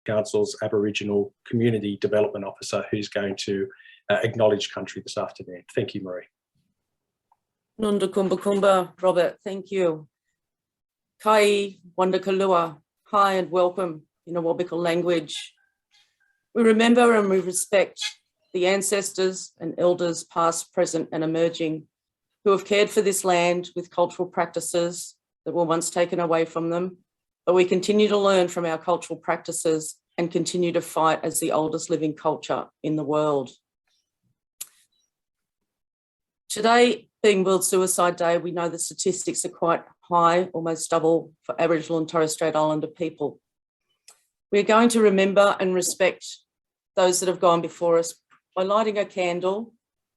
Council's Aboriginal Community Development Officer, who's going to acknowledge country this afternoon. Thank you, Marie. Nunda kumba kumba, Robert, thank you. Kai Wandakalua, hi and welcome in Awabakal language. We remember and we respect the ancestors and elders past, present and emerging who have cared for this land with cultural practices that were once taken away from them, but we continue to learn from our cultural practices and continue to fight as the oldest living culture in the world. Today, being World Suicide Day, we know the statistics are quite high, almost double for Aboriginal and Torres Strait Islander people. We're going to remember and respect those that have gone before us by lighting a candle,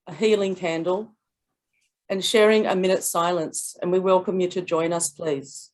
a healing candle, and sharing a minute's silence. And we welcome you to join us, please.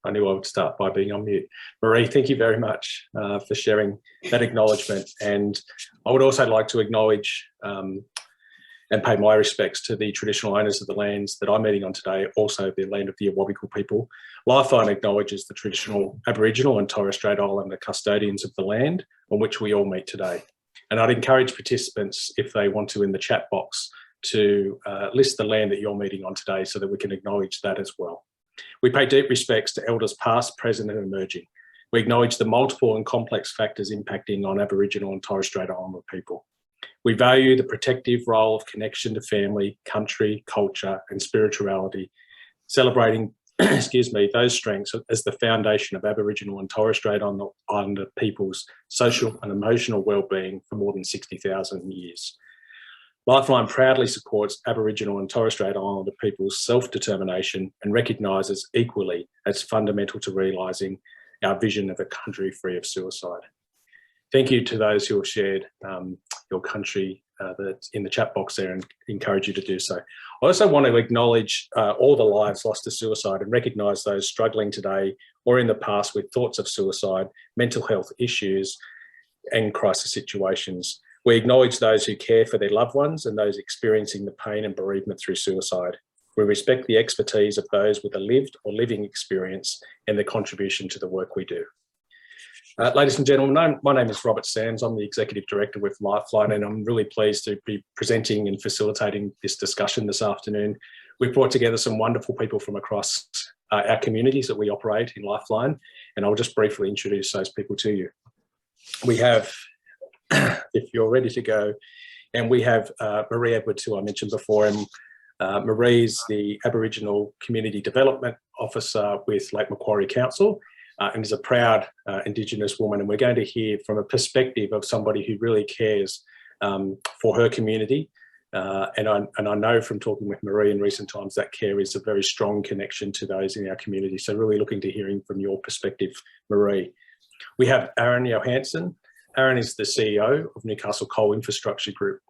I knew I would start by being on mute. Marie, thank you very much for sharing that acknowledgement. And I would also like to acknowledge and pay my respects to the traditional owners of the lands that I'm meeting on today, also the land of the Awabakal people. Lifeline acknowledges the traditional Aboriginal and Torres Strait Islander custodians of the land on which we all meet today. And I'd encourage participants, if they want to, in the chat box, to list the land that you're meeting on today so that we can acknowledge that as well. We pay deep respects to elders past, present and emerging. We acknowledge the multiple and complex factors impacting on Aboriginal and Torres Strait Islander people. We value the protective role of connection to family, country, culture and spirituality, celebrating those strengths as the foundation of Aboriginal and Torres Strait Islander people's social and emotional well-being for more than 60,000 years. Lifeline proudly supports Aboriginal and Torres Strait Islander people's self-determination and recognises equally as fundamental to realising our vision of a country free of suicide. Thank you to those who have shared your country that's in the chat box there, and encourage you to do so. I also want to acknowledge all the lives lost to suicide and recognise those struggling today or in the past with thoughts of suicide, mental health issues and crisis situations. We acknowledge those who care for their loved ones and those experiencing the pain and bereavement through suicide. We respect the expertise of those with a lived or living experience and their contribution to the work we do. Ladies and gentlemen, my name is Robert Sands. I'm the Executive Director with Lifeline, and I'm really pleased to be presenting and facilitating this discussion this afternoon. We've brought together some wonderful people from across our communities that we operate in Lifeline, and I'll just briefly introduce those people to you. We have, if you're ready to go, and we have Marie Edwards, who I mentioned before, and Marie's the Aboriginal Community Development Officer with Lake Macquarie Council, and is a proud Indigenous woman, and we're going to hear from a perspective of somebody who really cares for her community. And I know from talking with Marie in recent times that care is a very strong connection to those in our community. So really looking to hearing from your perspective, Marie. We have Aaron Johansson. Aaron is the CEO of Newcastle Coal Infrastructure Group,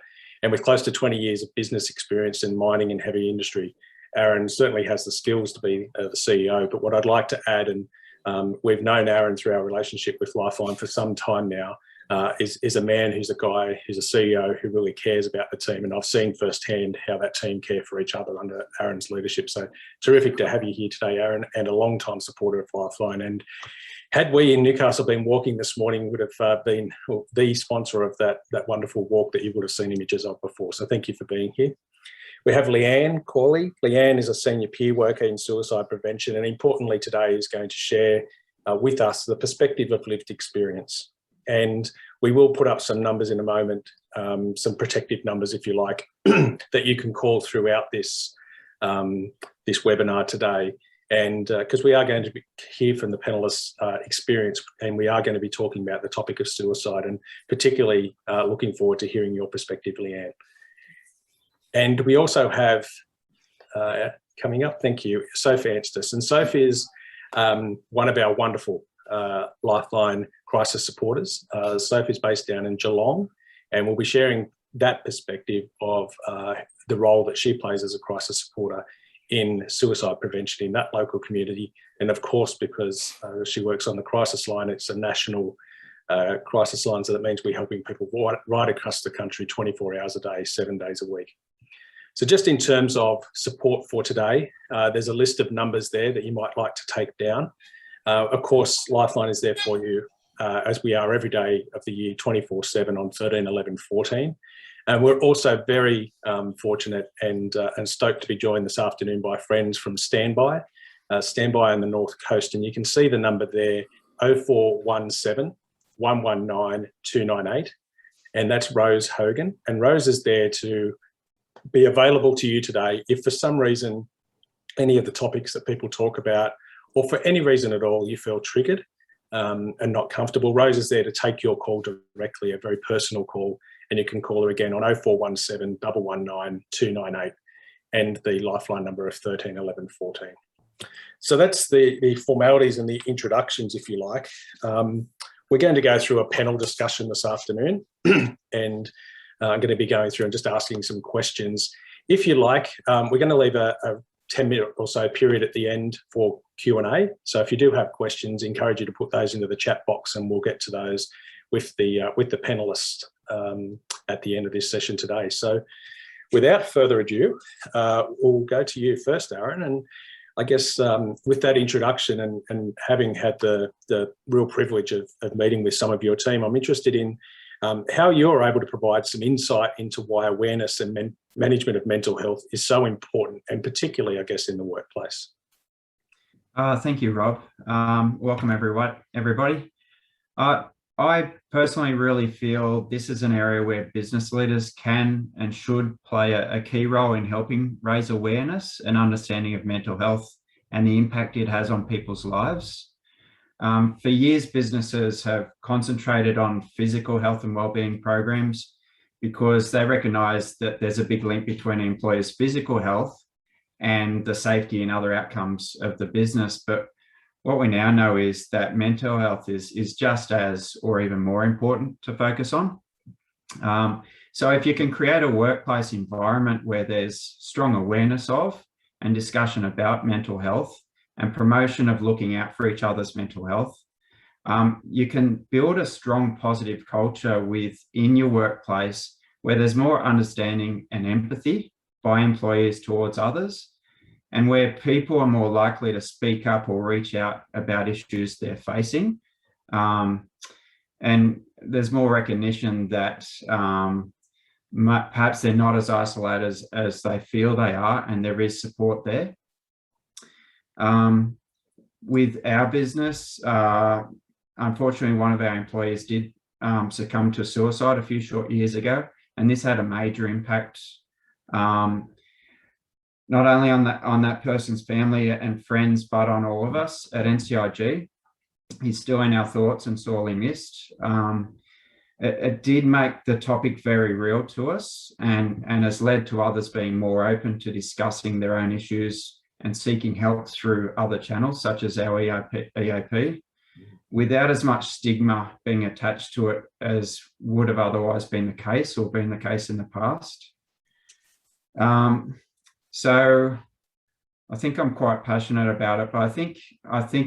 and with close to 20 years of business experience in mining and heavy industry, Aaron certainly has the skills to be the CEO. But what I'd like to add, and we've known Aaron through our relationship with Lifeline for some time now, is a man who's a guy who's a CEO who really cares about the team, and I've seen firsthand how that team care for each other under Aaron's leadership. So terrific to have you here today, Aaron, and a long-time supporter of Lifeline. And had we in Newcastle been walking this morning, would have been the sponsor of that wonderful walk that you would have seen images of before. So thank you for being here. We have Leanne Corley. Leanne is a senior peer worker in suicide prevention, and importantly today is going to share with us the perspective of lived experience. And we will put up some numbers in a moment, some protective numbers, if you like, that you can call throughout this, this webinar today. And because we are going to hear from the panellists' experience, and we are going to be talking about the topic of suicide, and particularly looking forward to hearing your perspective, Leanne. And we also have coming up, thank you, Sophie Anstis. And Sophie is one of our wonderful Lifeline crisis supporters. Sophie's based down in Geelong, and we'll be sharing that perspective of the role that she plays as a crisis supporter in suicide prevention in that local community. And of course, because she works on the crisis line, it's a national crisis line, so that means we're helping people right across the country 24 hours a day, 7 days a week. So just in terms of support for today, there's a list of numbers there that you might like to take down. Of course, Lifeline is there for you, as we are every day of the year, 24/7 on 13, 11, 14. And we're also very fortunate and stoked to be joined this afternoon by friends from Standby on the North Coast. And you can see the number there, 0417 119 298. And that's Rose Hogan. And Rose is there to be available to you today if for some reason any of the topics that people talk about, or for any reason at all, you feel triggered and not comfortable. Rose is there to take your call directly, a very personal call. And you can call her again on 0417 119 298 and the Lifeline number of 13 11 14. So that's the formalities and the introductions, if you like. We're going to go through a panel discussion this afternoon, and I'm going to be going through and just asking some questions. If you like, we're going to leave a 10-minute or so period at the end for Q&A. So if you do have questions, I encourage you to put those into the chat box, and we'll get to those with the panellists at the end of this session today. So without further ado, we'll go to you first, Aaron. And I guess with that introduction and having had the real privilege of meeting with some of your team, I'm interested in how you're able to provide some insight into why awareness and management of mental health is so important, and particularly, I guess, in the workplace. Thank you, Rob. Welcome, everybody. I personally really feel this is an area where business leaders can and should play a key role in helping raise awareness and understanding of mental health and the impact it has on people's lives. For years, businesses have concentrated on physical health and wellbeing programs because they recognise that there's a big link between an employer's physical health and the safety and other outcomes of the business. But what we now know is that mental health is just as, or even more important to focus on. So if you can create a workplace environment where there's strong awareness of and discussion about mental health and promotion of looking out for each other's mental health, you can build a strong positive culture within your workplace where there's more understanding and empathy by employees towards others, and where people are more likely to speak up or reach out about issues they're facing. And there's more recognition that perhaps they're not as isolated as they feel they are, and there is support there. With our business, unfortunately, one of our employees did succumb to suicide a few short years ago, and this had a major impact not only on that person's family and friends, but on all of us at NCIG. He's still in our thoughts and sorely missed. It did make the topic very real to us, and has led to others being more open to discussing their own issues and seeking help through other channels, such as our EAP, without as much stigma being attached to it as would have otherwise been the case or been the case in the past. So I think I'm quite passionate about it, but I think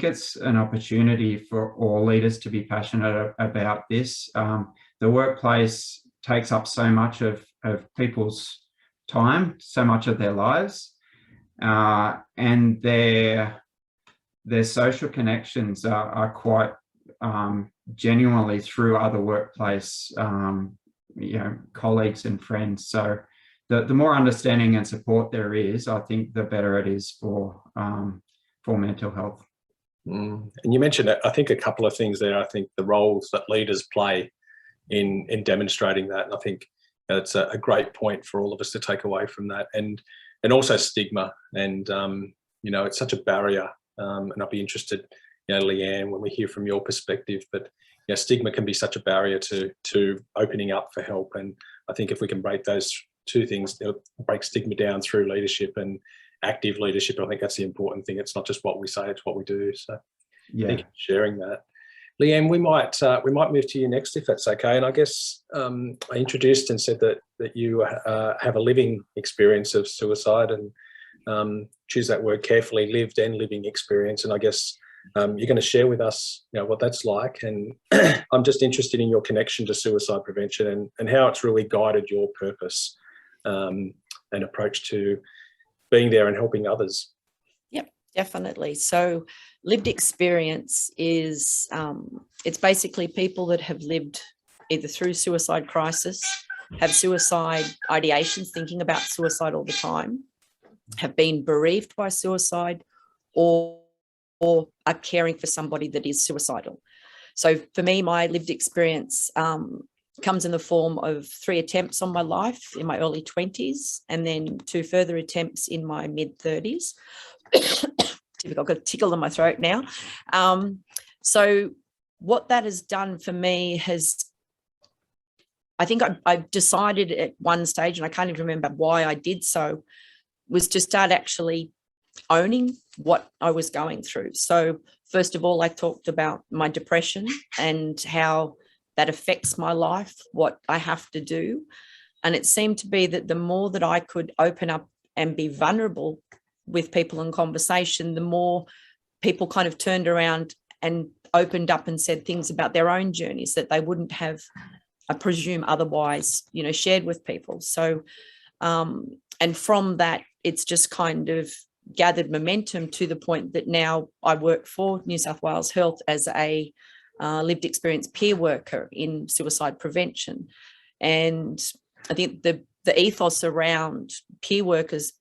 it's an opportunity for all leaders to be passionate about this. The workplace takes up so much of people's time, so much of their lives, and their social connections are quite genuinely through other workplace, colleagues and friends. So the more understanding and support there is, I think the better it is for mental health. And you mentioned, I think, a couple of things there. I think the roles that leaders play in demonstrating that, and I think that's a great point for all of us to take away from that, and also stigma. And you know, it's such a barrier, and I'll be interested, you know, Leanne, when we hear from your perspective, but you know, stigma can be such a barrier to opening up for help. And I think if we can break those two things, break stigma down through leadership and active leadership, I think that's the important thing. It's not just what we say, it's what we do. So Yeah. thank you for sharing that. Leanne, we might move to you next, if that's okay. And I guess I introduced and said that you have a living experience of suicide, and choose that word carefully, lived and living experience. And I guess you're going to share with us, you know, what that's like. And I'm just interested in your connection to suicide prevention and how it's really guided your purpose and approach to being there and helping others. Yep, definitely. So lived experience is, it's basically people that have lived either through suicide crisis, have suicide ideations, thinking about suicide all the time, have been bereaved by suicide, or are caring for somebody that is suicidal. So for me, my lived experience comes in the form of 3 attempts on my life in my early 20s, and then 2 further attempts in my mid 30s. I've got a tickle in my throat now. So what that has done for me has, I think I've decided at one stage, and I can't even remember why I did so, was to start actually owning what I was going through. So first of all, I talked about my depression and how that affects my life, what I have to do. And it seemed to be that the more that I could open up and be vulnerable with people in conversation, the more people kind of turned around and opened up and said things about their own journeys that they wouldn't have, I presume, otherwise, you know, shared with people. So, and from that, it's just kind of gathered momentum to the point that now I work for New South Wales Health as a lived experience peer worker in suicide prevention. And I think the ethos around peer workers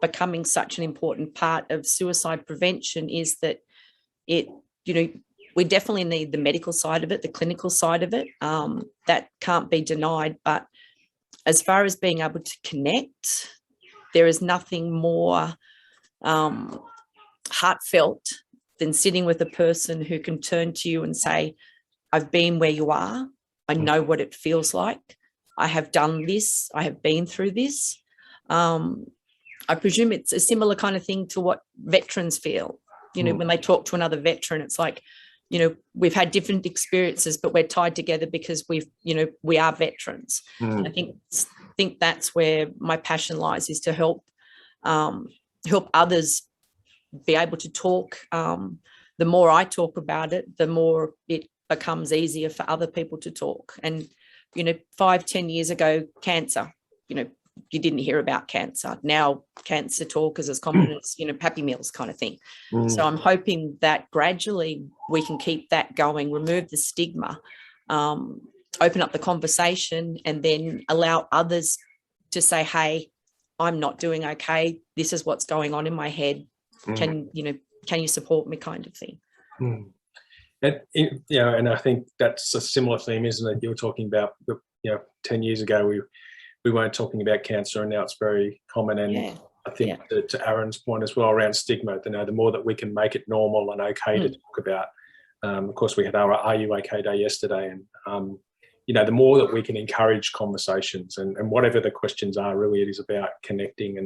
becoming such an important part of suicide prevention is that it, you know, we definitely need the medical side of it, the clinical side of it. That can't be denied. But as far as being able to connect, there is nothing more heartfelt than sitting with a person who can turn to you and say, I've been where you are. I know what it feels like. I have done this. I have been through this. I presume it's a similar kind of thing to what veterans feel. You know, when they talk to another veteran, it's like, you know, we've had different experiences, but we're tied together because we've, you know, we are veterans. I think that's where my passion lies, is to help others be able to talk. The more I talk about it, the more it becomes easier for other people to talk. And, you know, 5-10 years ago, cancer, you know, you didn't hear about cancer. Now cancer talk is as common as, you know, Happy Meals kind of thing. So I'm hoping that gradually we can keep that going, remove the stigma, open up the conversation, and then allow others to say, hey, I'm not doing okay. This is what's going on in my head. Can you support me, kind of thing. And I think that's a similar theme, isn't it? You were talking about, you know, 10 years ago, we weren't talking about cancer, and now it's very common. And I think to Aaron's point as well around stigma, you know, the more that we can make it normal and okay to talk about. Of course, we had our Are You OK Day yesterday, and you know, the more that we can encourage conversations and whatever the questions are, really it is about connecting.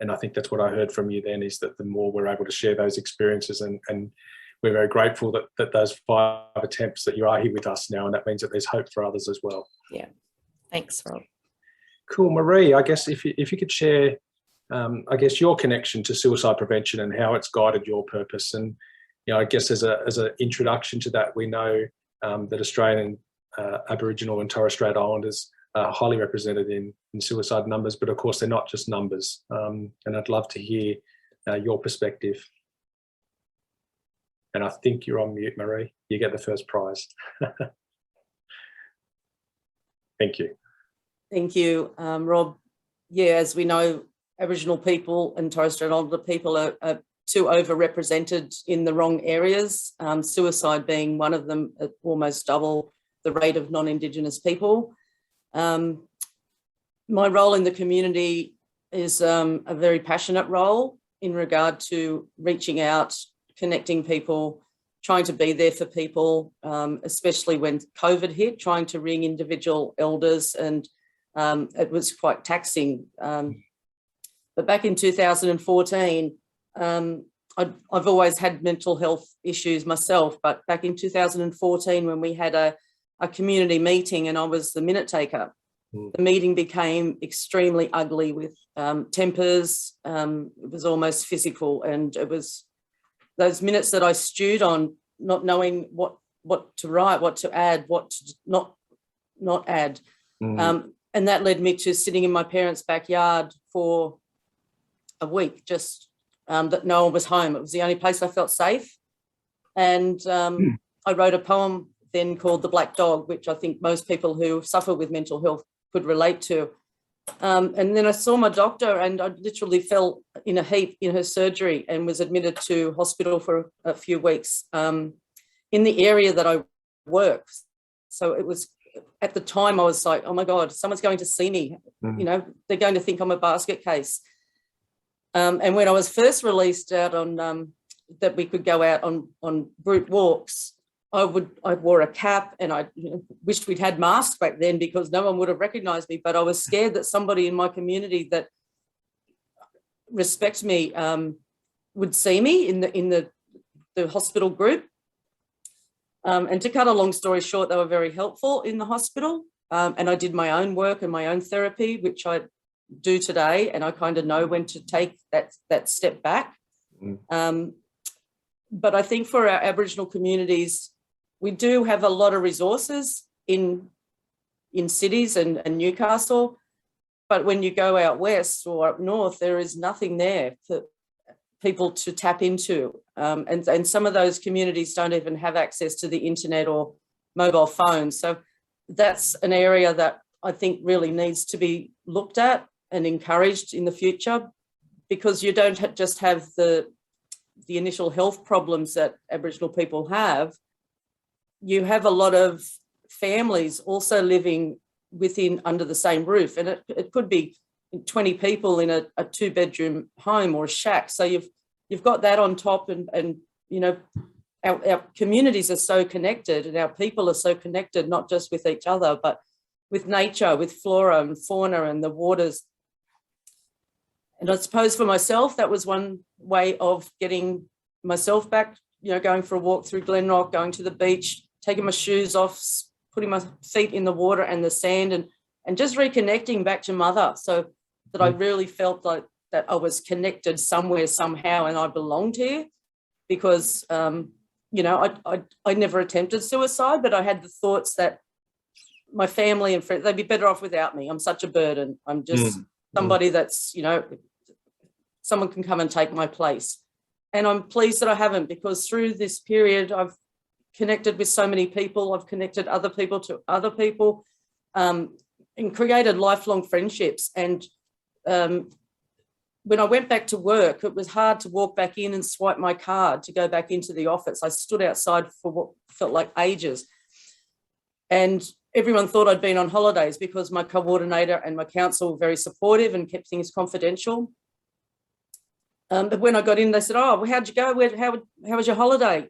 And I think that's what I heard from you then, is that the more we're able to share those experiences, and we're very grateful that those 5 attempts that you are here with us now, and that means that there's hope for others as well. Yeah. Thanks, Rob. Cool. Marie, I guess if you could share, I guess, your connection to suicide prevention and how it's guided your purpose. And, you know, I guess as an introduction to that, we know that Australian Aboriginal and Torres Strait Islanders are highly represented in suicide numbers, but of course they're not just numbers. And I'd love to hear your perspective. And I think you're on mute, Marie. You get the first prize. Thank you. Thank you, Rob. Yeah, as we know, Aboriginal people and Torres Strait Islander people are too overrepresented in the wrong areas, suicide being one of them at almost double the rate of non-Indigenous people. My role in the community is a very passionate role in regard to reaching out, connecting people, trying to be there for people, especially when COVID hit, trying to ring individual elders, and it was quite taxing. But back in 2014, I've always had mental health issues myself, but back in 2014, when we had a community meeting and I was the minute taker, the meeting became extremely ugly with tempers. It was almost physical, and it was those minutes that I stewed on, not knowing what to write, what to add, what to not add. And that led me to sitting in my parents' backyard for a week, just that no one was home. It was the only place I felt safe. And I wrote a poem then called The Black Dog, which I think most people who suffer with mental health could relate to. And then I saw my doctor, and I literally fell in a heap in her surgery and was admitted to hospital for a few weeks in the area that I work. So it was, at the time I was like, oh my God, someone's going to see me. You know, they're going to think I'm a basket case. And when I was first released out on that we could go out on group walks, I wore a cap, and I wished we'd had masks back then because no one would have recognised me. But I was scared that somebody in my community that respects me would see me in the hospital group. And to cut a long story short, they were very helpful in the hospital. And I did my own work and my own therapy, which I do today, and I kind of know when to take that step back. But I think for our Aboriginal communities, we do have a lot of resources in cities and Newcastle, but when you go out west or up north, there is nothing there for people to tap into. And some of those communities don't even have access to the internet or mobile phones. So that's an area that I think really needs to be looked at and encouraged in the future, because you don't just have the initial health problems that Aboriginal people have. You have a lot of families also living under the same roof, and it could be 20 people in a 2-bedroom home or a shack. So you've got that on top, and you know, our communities are so connected, and our people are so connected, not just with each other, but with nature, with flora and fauna and the waters. And I suppose for myself, that was one way of getting myself back, you know, going for a walk through Glenrock, going to the beach, taking my shoes off, putting my feet in the water and the sand, and just reconnecting back to mother, so that I really felt like that I was connected somewhere, somehow, and I belonged here. Because, you know, I never attempted suicide, but I had the thoughts that my family and friends, they'd be better off without me. I'm such a burden. I'm just somebody that's, you know, someone can come and take my place. And I'm pleased that I haven't, because through this period, I've connected with so many people. I've connected other people to other people, and created lifelong friendships. And when I went back to work, it was hard to walk back in and swipe my card to go back into the office. I stood outside for what felt like ages. And everyone thought I'd been on holidays, because my coordinator and my council were very supportive and kept things confidential. But when I got in, they said, oh, well, how'd you go? How was your holiday?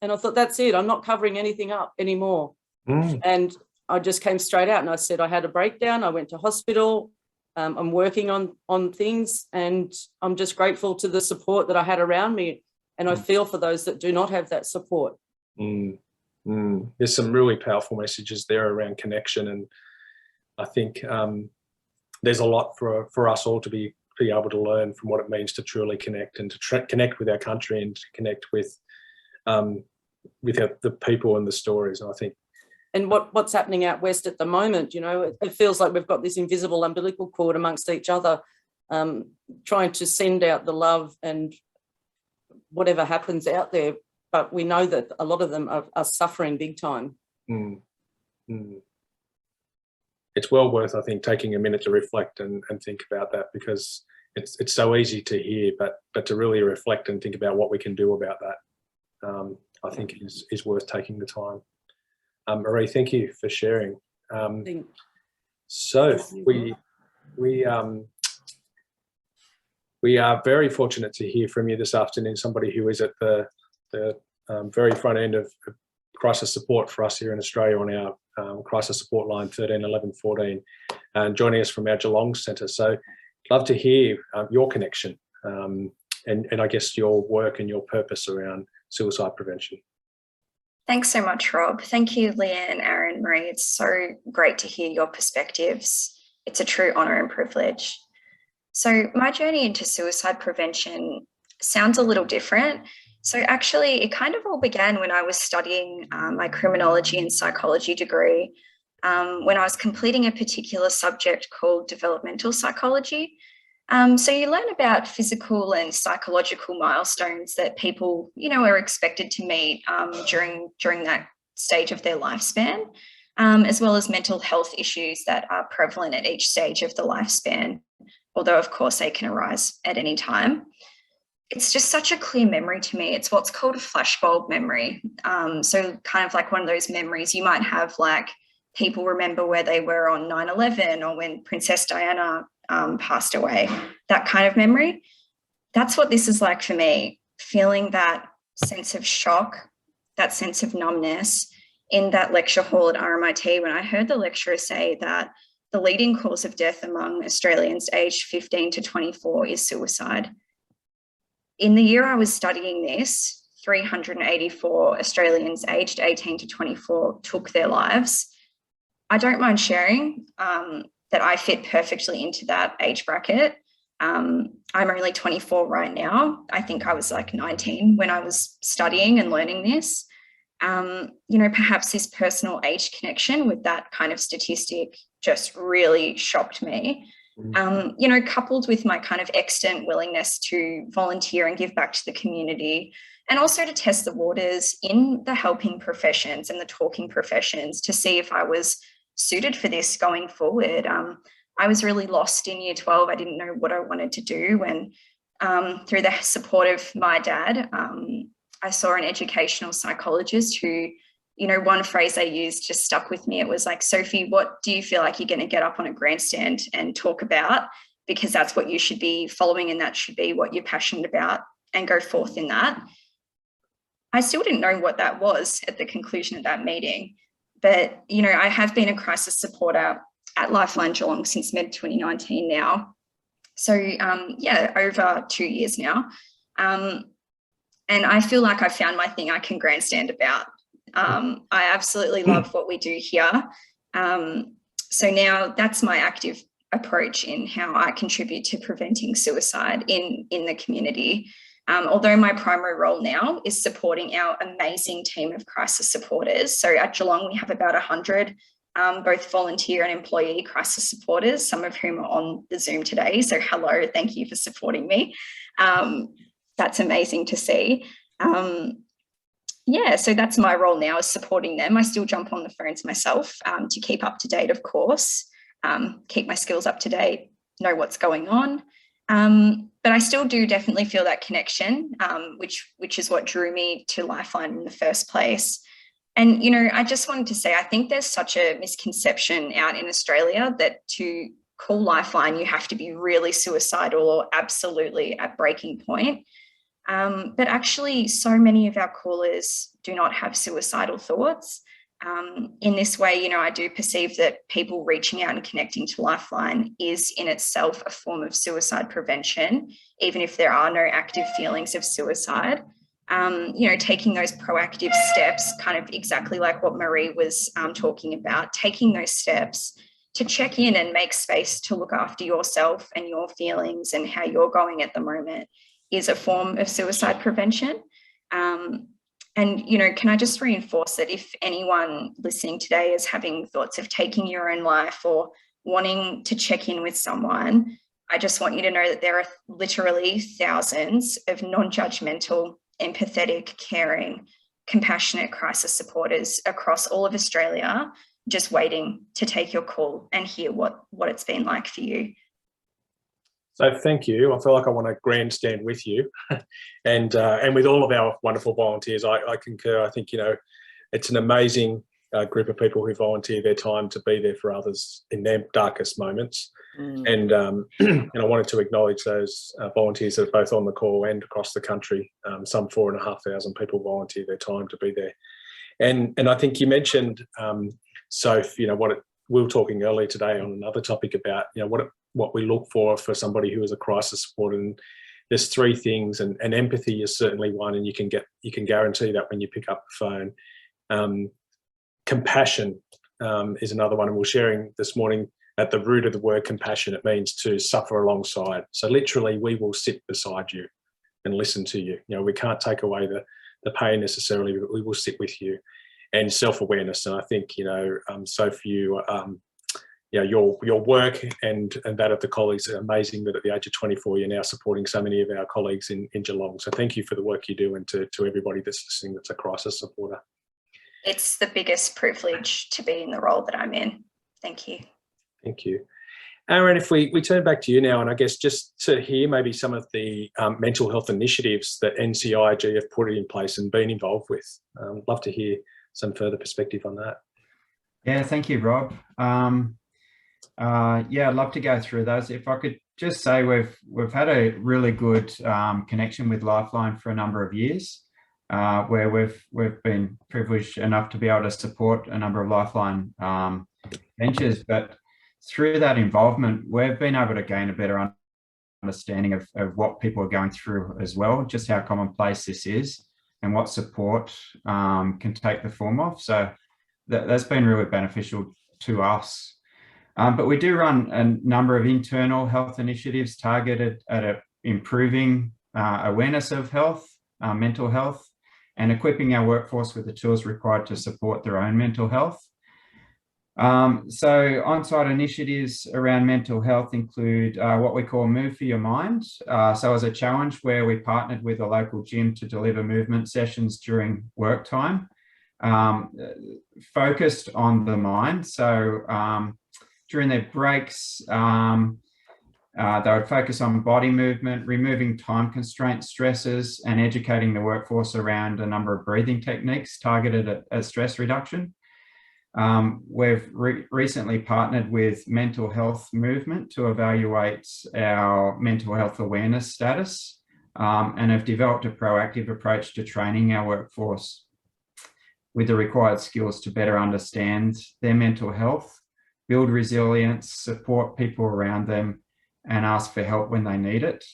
And I thought, that's it. I'm not covering anything up anymore. And I just came straight out and I said, I had a breakdown. I went to hospital. I'm working on things, and I'm just grateful to the support that I had around me. And I feel for those that do not have that support. There's some really powerful messages there around connection. And I think there's a lot for us all to be able to learn from what it means to truly connect, and to connect with our country, and to connect with the people and the stories. And I think, and what's happening out west at the moment, you know, it feels like we've got this invisible umbilical cord amongst each other, trying to send out the love and whatever happens out there. But we know that a lot of them are suffering big time. It's well worth, I think, taking a minute to reflect and think about that, because it's so easy to hear, but to really reflect and think about what we can do about that, I think is worth taking the time. Marie, thank you for sharing. So we are very fortunate to hear from you this afternoon, somebody who is at the very front end of crisis support for us here in Australia on our crisis support line 13 11 14, and joining us from our Geelong Centre. So love to hear your connection and I guess your work and your purpose around suicide prevention. Thanks so much, Rob. Thank you, Leanne, Aaron, Marie. It's so great to hear your perspectives. It's a true honour and privilege. So my journey into suicide prevention sounds a little different. So actually, it kind of all began when I was studying my criminology and psychology degree, when I was completing a particular subject called developmental psychology. So you learn about physical and psychological milestones that people, are expected to meet during that stage of their lifespan, as well as mental health issues that are prevalent at each stage of the lifespan, although of course they can arise at any time. It's just such a clear memory to me. It's what's called a flashbulb memory. So kind of like one of those memories you might have, like people remember where they were on 9/11 or when Princess Diana passed away, that kind of memory. That's what this is like for me, feeling that sense of shock, that sense of numbness in that lecture hall at RMIT when I heard the lecturer say that the leading cause of death among Australians aged 15 to 24 is suicide. In the year I was studying this, 384 Australians aged 18 to 24 took their lives. I don't mind sharing that I fit perfectly into that age bracket. I'm only 24 right now. I think I was like 19 when I was studying and learning this. Perhaps this personal age connection with that kind of statistic just really shocked me. Coupled with my kind of extant willingness to volunteer and give back to the community, and also to test the waters in the helping professions and the talking professions to see if I was suited for this going forward. I was really lost in year 12. I didn't know what I wanted to do, and through the support of my dad, I saw an educational psychologist who, one phrase they used just stuck with me. It was like, Sophie, what do you feel like you're going to get up on a grandstand and talk about? Because that's what you should be following, and that should be what you're passionate about, and go forth in that. I still didn't know what that was at the conclusion of that meeting. But, I have been a crisis supporter at Lifeline Geelong since mid-2019 now. So, over 2 years now. And I feel like I found my thing I can grandstand about. I absolutely love what we do here. So now that's my active approach in how I contribute to preventing suicide in the community. Although my primary role now is supporting our amazing team of crisis supporters. So at Geelong, we have about 100, both volunteer and employee crisis supporters, some of whom are on the Zoom today. So hello, thank you for supporting me. That's amazing to see. So that's my role now, is supporting them. I still jump on the phones myself to keep up to date, of course, keep my skills up to date, know what's going on. But I still do definitely feel that connection, which is what drew me to Lifeline in the first place. And, I just wanted to say, I think there's such a misconception out in Australia that to call Lifeline, you have to be really suicidal or absolutely at breaking point. But actually, so many of our callers do not have suicidal thoughts. In this way, I do perceive that people reaching out and connecting to Lifeline is in itself a form of suicide prevention, even if there are no active feelings of suicide. Taking those proactive steps, kind of exactly like what Marie was talking about, taking those steps to check in and make space to look after yourself and your feelings and how you're going at the moment is a form of suicide prevention. Can I just reinforce that if anyone listening today is having thoughts of taking your own life or wanting to check in with someone, I just want you to know that there are literally thousands of non-judgmental, empathetic, caring, compassionate crisis supporters across all of Australia, just waiting to take your call and hear what it's been like for you. So thank you. I feel like I want to grandstand with you, and with all of our wonderful volunteers. I concur. I think, you know, it's an amazing group of people who volunteer their time to be there for others in their darkest moments. And and I wanted to acknowledge those volunteers that are both on the call and across the country. Some 4,500 people volunteer their time to be there. And I think you mentioned, Soph, you know, we were talking earlier today on another topic about, you know, what we look for somebody who is a crisis supporter. And there's three things, and empathy is certainly one, and you can guarantee that when you pick up the phone. Compassion is another one, and we're sharing this morning at the root of the word compassion, it means to suffer alongside. So literally, we will sit beside you and listen to you. You know, we can't take away the pain necessarily, but we will sit with you. And self-awareness, and I think, you know, Soph, you know, your work and that of the colleagues are amazing. That at the age of 24, you're now supporting so many of our colleagues in Geelong. So thank you for the work you do, and to everybody that's listening that's a crisis supporter. It's the biggest privilege to be in the role that I'm in. Thank you. Thank you. Aaron, if we turn back to you now, and I guess just to hear maybe some of the mental health initiatives that NCIG have put in place and been involved with. Love to hear some further perspective on that. Yeah, thank you, Rob. Yeah, I'd love to go through those. If I could just say we've had a really good connection with Lifeline for a number of years, where we've been privileged enough to be able to support a number of Lifeline ventures. But through that involvement, we've been able to gain a better understanding of what people are going through as well, just how commonplace this is and what support can take the form of. So that's been really beneficial to us. But we do run a number of internal health initiatives targeted at improving awareness of health, mental health, and equipping our workforce with the tools required to support their own mental health. So on-site initiatives around mental health include what we call Move for Your Mind. So as a challenge where we partnered with a local gym to deliver movement sessions during work time, focused on the mind. So during their breaks, they would focus on body movement, removing time constraint stresses, and educating the workforce around a number of breathing techniques targeted at stress reduction. We've recently partnered with Mental Health Movement to evaluate our mental health awareness status, and have developed a proactive approach to training our workforce with the required skills to better understand their mental health, build resilience, support people around them, and ask for help when they need it.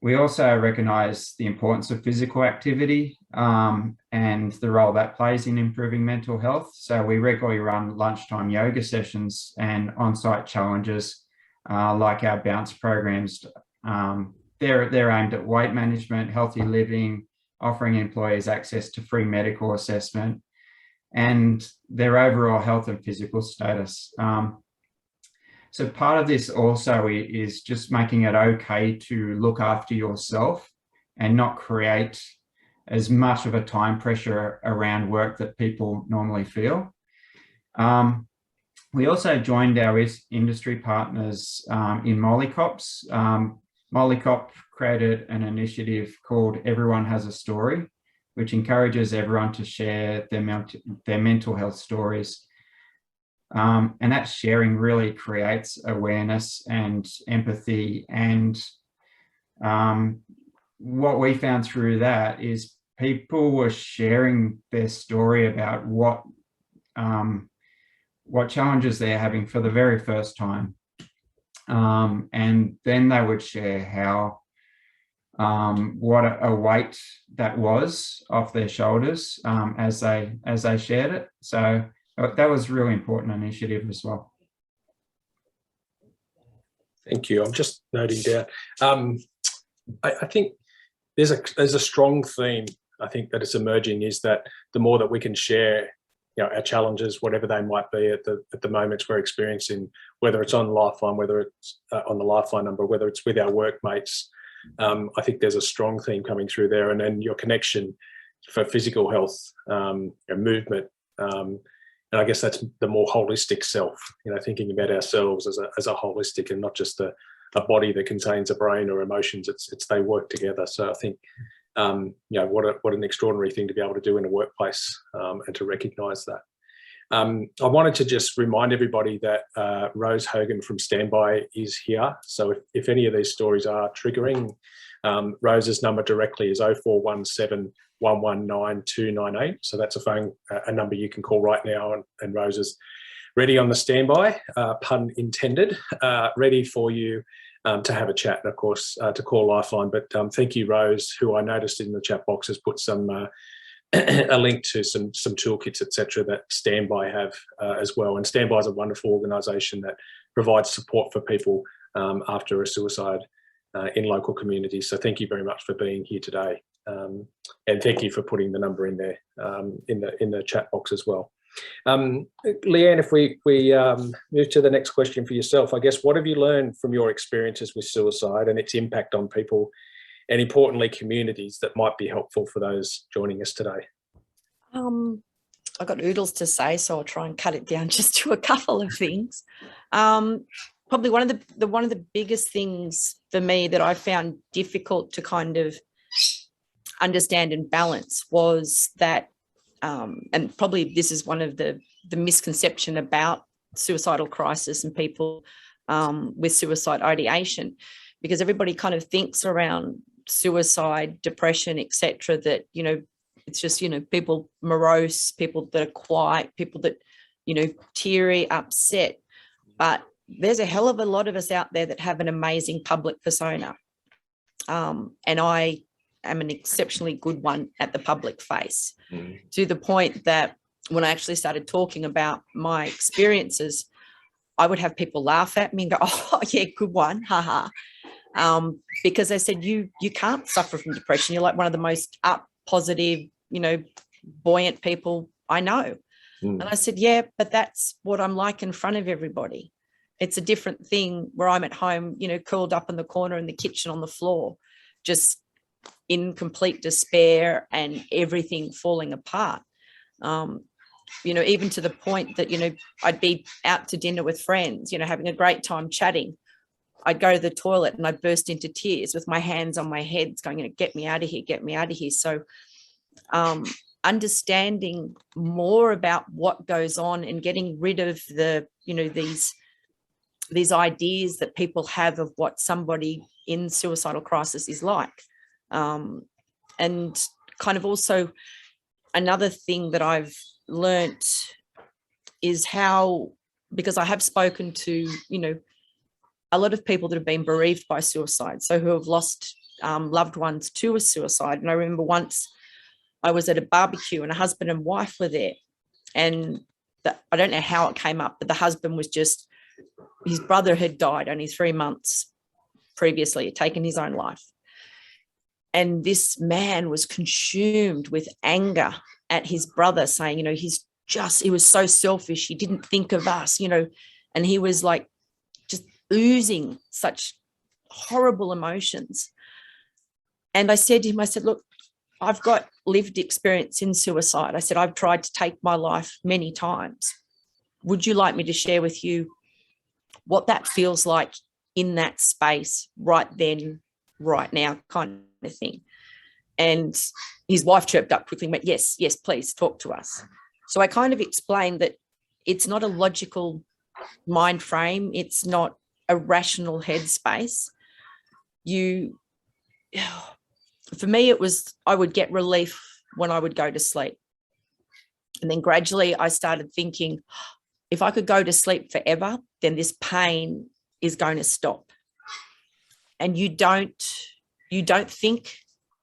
We also recognise the importance of physical activity and the role that plays in improving mental health. So we regularly run lunchtime yoga sessions and on-site challenges like our bounce programs. They're aimed at weight management, healthy living, offering employees access to free medical assessment, and their overall health and physical status. So part of this also is just making it okay to look after yourself and not create as much of a time pressure around work that people normally feel. We also joined our industry partners in Mollycops. Mollycop created an initiative called Everyone Has a Story, which encourages everyone to share their mental health stories. And that sharing really creates awareness and empathy. And what we found through that is people were sharing their story about what challenges they're having for the very first time. And then they would share how what a weight that was off their shoulders as they shared it. So that was a really important initiative as well. Thank you. I'm just noting down. I think there's a strong theme, I think, that is emerging, is that the more that we can share, you know, our challenges, whatever they might be at the moments we're experiencing, whether it's on Lifeline, whether it's on the Lifeline number, whether it's with our workmates, I think there's a strong theme coming through there. And then your connection for physical health and movement. And I guess that's the more holistic self, thinking about ourselves as a holistic and not just a body that contains a brain or emotions. It's they work together. So I think, what an extraordinary thing to be able to do in a workplace, and to recognise that. I wanted to just remind everybody that Rose Hogan from Standby is here. So if any of these stories are triggering, Rose's number directly is 0417 119 298. So that's a number you can call right now, and Rose is ready on the standby, pun intended, ready for you to have a chat, and of course to call Lifeline. But thank you, Rose, who I noticed in the chat box has put some a link to some toolkits, etc., that Standby have as well. And Standby is a wonderful organisation that provides support for people after a suicide in local communities. So thank you very much for being here today, and thank you for putting the number in there in the chat box as well. Leanne, if we move to the next question for yourself, I guess, what have you learned from your experiences with suicide and its impact on people, and importantly communities, that might be helpful for those joining us today? I've got oodles to say, so I'll try and cut it down just to a couple of things. Probably one of the biggest things for me that I found difficult to kind of understand and balance was that, and probably this is one of the misconception about suicidal crisis and people with suicide ideation, because everybody kind of thinks around suicide, depression, etc., that, it's just, people morose, people that are quiet, people that, teary, upset. But there's a hell of a lot of us out there that have an amazing public persona. And I am an exceptionally good one at the public face, to the point that when I actually started talking about my experiences, I would have people laugh at me and go, "Oh yeah, good one, haha." Because they said, you can't suffer from depression. You're like one of the most up, positive, buoyant people I know. And I said, yeah, but that's what I'm like in front of everybody. It's a different thing where I'm at home, curled up in the corner in the kitchen on the floor, just in complete despair and everything falling apart. Even to the point that, I'd be out to dinner with friends, having a great time chatting. I'd go to the toilet and I'd burst into tears with my hands on my head going, get me out of here, get me out of here. So understanding more about what goes on and getting rid of the, these ideas that people have of what somebody in suicidal crisis is like. And kind of also another thing that I've learnt is how, because I have spoken to, a lot of people that have been bereaved by suicide, so who have lost loved ones to a suicide. And I remember once I was at a barbecue and a husband and wife were there, and I don't know how it came up, but the husband was just, his brother had died only 3 months previously, had taken his own life. And this man was consumed with anger at his brother, saying, he was so selfish, he didn't think of us, and he was like just oozing such horrible emotions. And I said to him, look, I've got lived experience in suicide. I said, I've tried to take my life many times. Would you like me to share with you what that feels like in that space right then, right now, kind of thing? And his wife chirped up quickly and went, yes, please talk to us. So I kind of explained that it's not a logical mind frame. It's not a rational headspace. For me, it was, I would get relief when I would go to sleep. And then gradually I started thinking, if I could go to sleep forever, then this pain is going to stop. And you don't think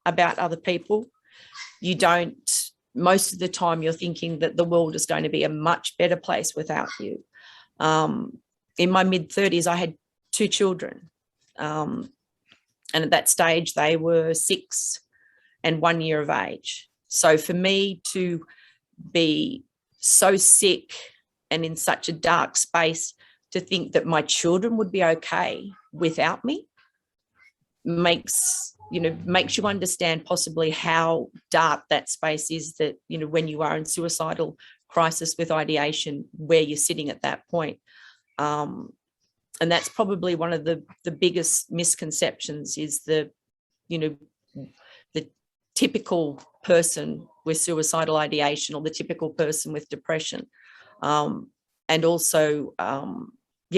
about other people. You don't, most of the time you're thinking that the world is going to be a much better place without you. In my mid-30s, I had 2 children. And at that stage, they were 6 and 1 year of age. So for me to be so sick and in such a dark space, to think that my children would be okay without me makes you understand possibly how dark that space is, that, when you are in suicidal crisis with ideation where you're sitting at that point. And that's probably one of the biggest misconceptions is the typical person with suicidal ideation or the typical person with depression. And also,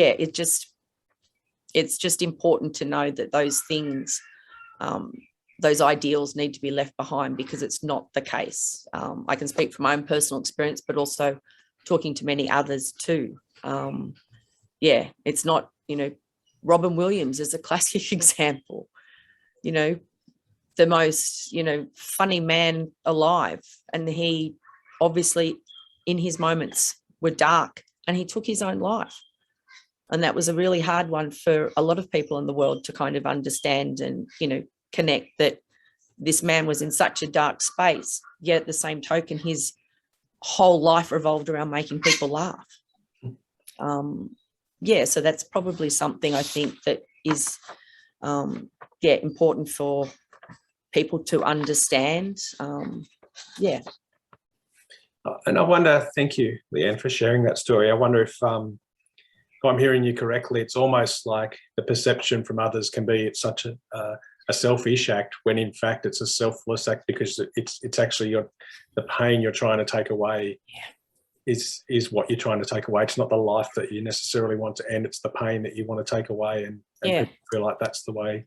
it's just important to know that those things, those ideals need to be left behind, because it's not the case. I can speak from my own personal experience, but also talking to many others too. It's not, Robin Williams is a classic example, the most, funny man alive. And he obviously in his moments were dark, and he took his own life. And that was a really hard one for a lot of people in the world to kind of understand and, connect that this man was in such a dark space, yet at the same token, his whole life revolved around making people laugh. So that's probably something I think that is, important for people to understand. And I wonder, thank you, Leanne, for sharing that story. I wonder if I'm hearing you correctly, it's almost like the perception from others can be it's such a selfish act, when in fact it's a selfless act, because it's actually the pain you're trying to take away is what you're trying to take away. It's not the life that you necessarily want to end, it's the pain that you want to take away, and people feel like that's the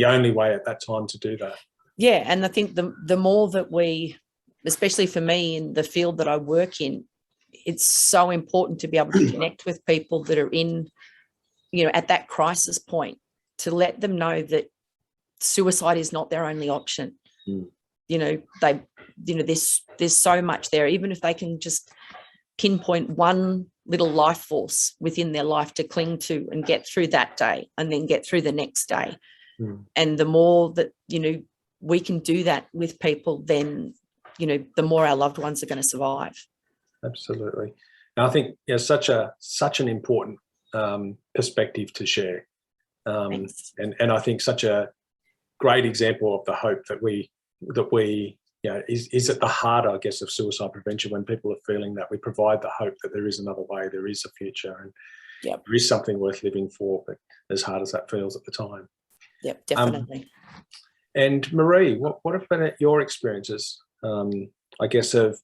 only way at that time to do that. Yeah, and I think the more that we, especially for me in the field that I work in, it's so important to be able to connect with people that are in, at that crisis point, to let them know that suicide is not their only option. There's so much there, even if they can just pinpoint one little life force within their life to cling to and get through that day and then get through the next day. And the more that, we can do that with people, then, the more our loved ones are going to survive. Absolutely. And I think such an important perspective to share. And I think such a great example of the hope that we is at the heart, I guess, of suicide prevention, when people are feeling that we provide the hope that there is another way, there is a future, and there is something worth living for, but as hard as that feels at the time. Yep, definitely. And Marie, what have been your experiences, I guess, have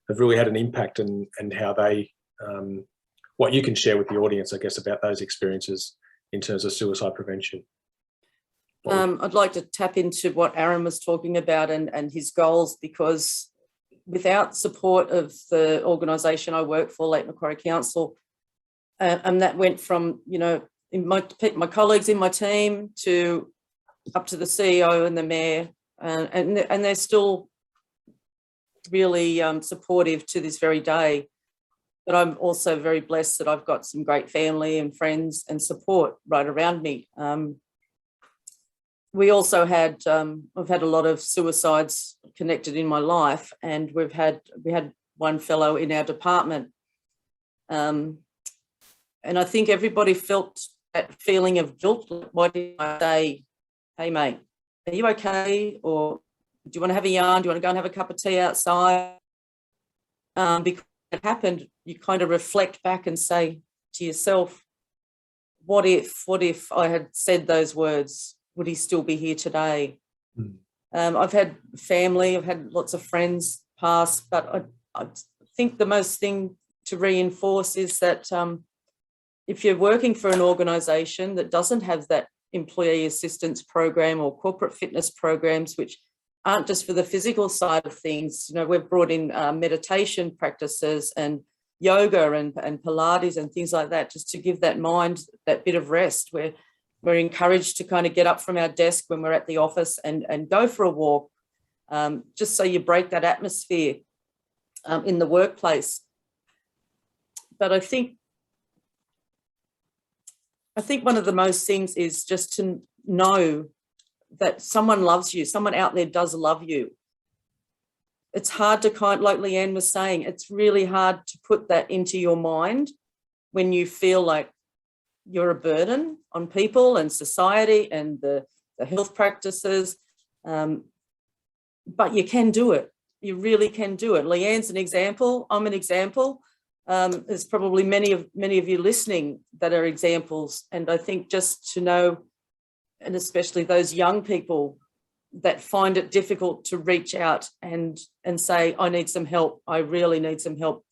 really had an impact, and how they, what you can share with the audience, I guess, about those experiences in terms of suicide prevention? I'd like to tap into what Aaron was talking about and his goals, because without support of the organisation I work for, Lake Macquarie Council, and that went from, in my colleagues in my team to up to the CEO and the mayor, and they're still really supportive to this very day. But I'm also very blessed that I've got some great family and friends and support right around me. We also had, I've had a lot of suicides connected in my life, and we had one fellow in our department. And I think everybody felt that feeling of guilt. Why did I say, hey, mate, are you okay? Or do you want to have a yarn? Do you want to go and have a cup of tea outside? Because it happened, you kind of reflect back and say to yourself, what if I had said those words? Would he still be here today? I've had family, I've had lots of friends pass, but I think the most thing to reinforce is that if you're working for an organisation that doesn't have that employee assistance program or corporate fitness programs, which aren't just for the physical side of things, we've brought in meditation practices and yoga and Pilates and things like that, just to give that mind that bit of rest, where we're encouraged to kind of get up from our desk when we're at the office and go for a walk, just so you break that atmosphere in the workplace. But I think one of the most things is just to know that someone loves you, someone out there does love you. It's hard to like Leanne was saying, it's really hard to put that into your mind when you feel like you're a burden on people and society and the health practices, but you can do it. you really can do it. Leanne's an example. I'm an example. There's probably many of you listening that are examples. And I think just to know, and especially those young people that find it difficult to reach out and say, I need some help. I really need some help.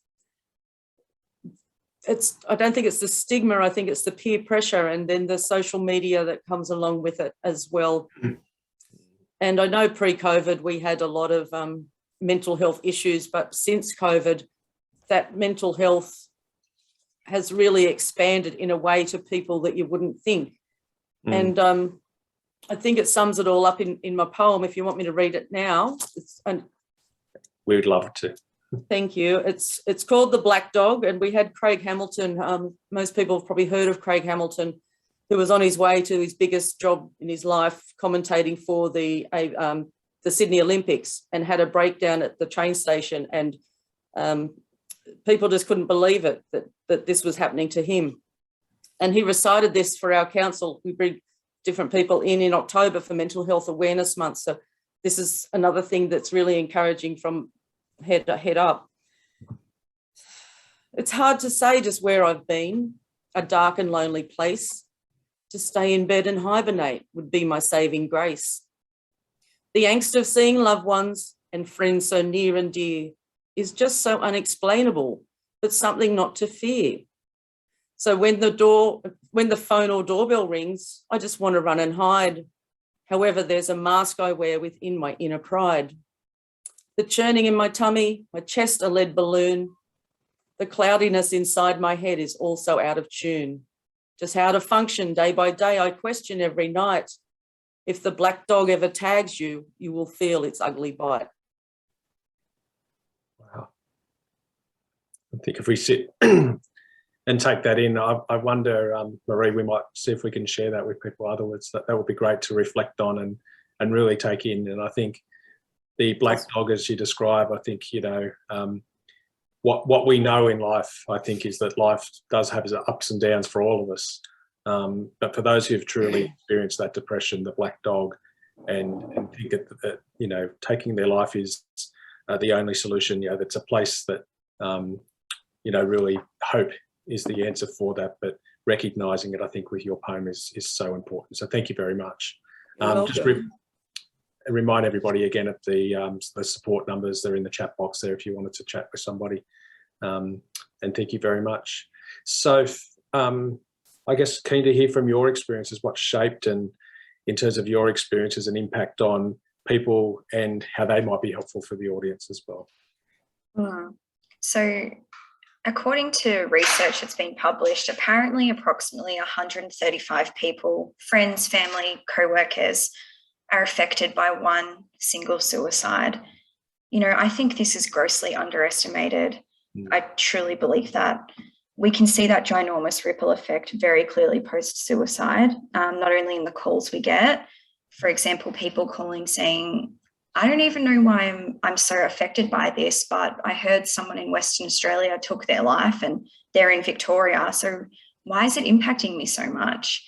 I don't think it's the stigma. I think it's the peer pressure and then the social media that comes along with it as well. And I know pre-COVID, we had a lot of mental health issues, but since COVID, that mental health has really expanded in a way to people that you wouldn't think. And I think it sums it all up in my poem. If you want me to read it now, we would love to. Thank you. It's called The Black Dog, and we had Craig Hamilton. Most people have probably heard of Craig Hamilton, who was on his way to his biggest job in his life, commentating for the Sydney Olympics, and had a breakdown at the train station, and people just couldn't believe it that this was happening to him. And he recited this for our council. We bring different people in October for Mental Health Awareness Month. So this is another thing that's really encouraging from head up. It's hard to say just where I've been, a dark and lonely place. To stay in bed and hibernate would be my saving grace. The angst of seeing loved ones and friends so near and dear is just so unexplainable, but something not to fear. So when the phone or doorbell rings, I just want to run and hide. However, there's a mask I wear within my inner pride. The churning in my tummy, my chest a lead balloon. The cloudiness inside my head is also out of tune. Just how to function day by day, I question every night. If the black dog ever tags you, you will feel its ugly bite. Wow. I think if we sit and take that in, I wonder, Marie, we might see if we can share that with people afterwards. That would be great to reflect on and really take in. And I think the black dog, as you describe, I think, what we know in life, I think, is that life does have its ups and downs for all of us. But for those who've truly experienced that depression, the black dog, and think that taking their life is the only solution, that's a place that, really hope is the answer for that. But recognising it, I think, with your poem is so important. So thank you very much. Remind everybody again of the support numbers. They're in the chat box there if you wanted to chat with somebody. And thank you very much. So I guess keen to hear from your experiences, what shaped and in terms of your experiences and impact on people and how they might be helpful for the audience as well. So according to research that's been published, apparently approximately 135 people, friends, family, co-workers, are affected by one single suicide. I think this is grossly underestimated. I truly believe that. We can see that ginormous ripple effect very clearly post-suicide, not only in the calls we get. For example, people calling saying, I don't even know why I'm so affected by this, but I heard someone in Western Australia took their life and they're in Victoria. So why is it impacting me so much?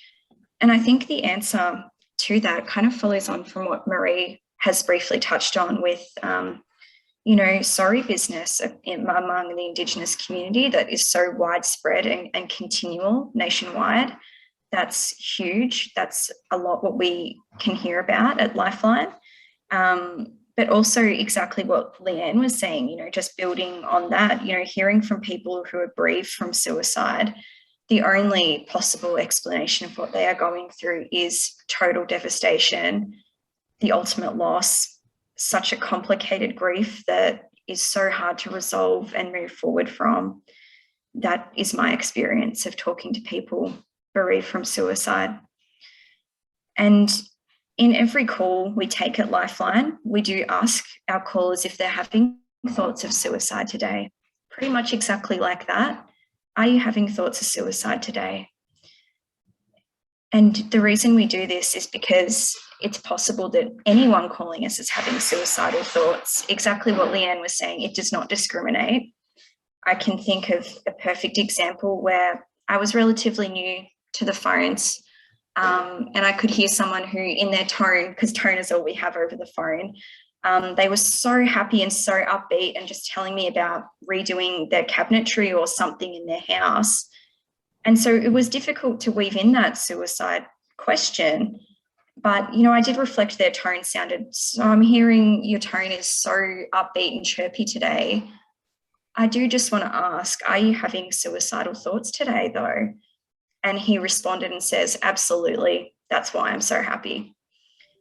And I think the answer to that kind of follows on from what Marie has briefly touched on with, sorry business among the Indigenous community that is so widespread and continual nationwide. That's huge. That's a lot what we can hear about at Lifeline. But also exactly what Leanne was saying, just building on that, hearing from people who are bereaved from suicide, the only possible explanation of what they are going through is total devastation, the ultimate loss, such a complicated grief that is so hard to resolve and move forward from. That is my experience of talking to people bereaved from suicide. And in every call we take at Lifeline, we do ask our callers if they're having thoughts of suicide today. Pretty much exactly like that. Are you having thoughts of suicide today? And the reason we do this is because it's possible that anyone calling us is having suicidal thoughts. Exactly what Leanne was saying, it does not discriminate. I can think of a perfect example where I was relatively new to the phones, and I could hear someone who in their tone, because tone is all we have over the phone, They were so happy and so upbeat and just telling me about redoing their cabinetry or something in their house. And so it was difficult to weave in that suicide question. But, you know, I did reflect their tone sounded, so I'm hearing your tone is so upbeat and chirpy today. I do just want to ask, are you having suicidal thoughts today though? And he responded and says, absolutely, that's why I'm so happy.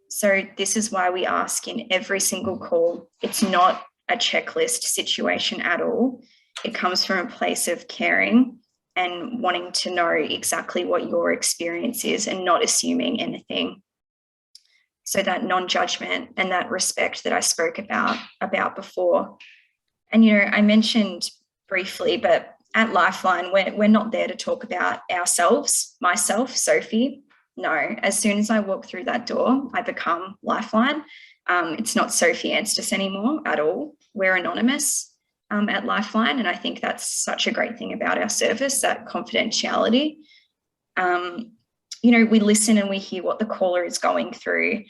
So this is why we ask in every single call. It's not a checklist situation at all. It comes from a place of caring and wanting to know exactly what your experience is and not assuming anything. So that non-judgment and that respect that I spoke about before. And, you know, I mentioned briefly, but at Lifeline, we're not there to talk about ourselves, myself, Sophie. No, as soon as I walk through that door, I become Lifeline. It's not Sophie Anstis anymore at all. We're anonymous at Lifeline. And I think that's such a great thing about our service, that confidentiality. You know, we listen and we hear what the caller is going through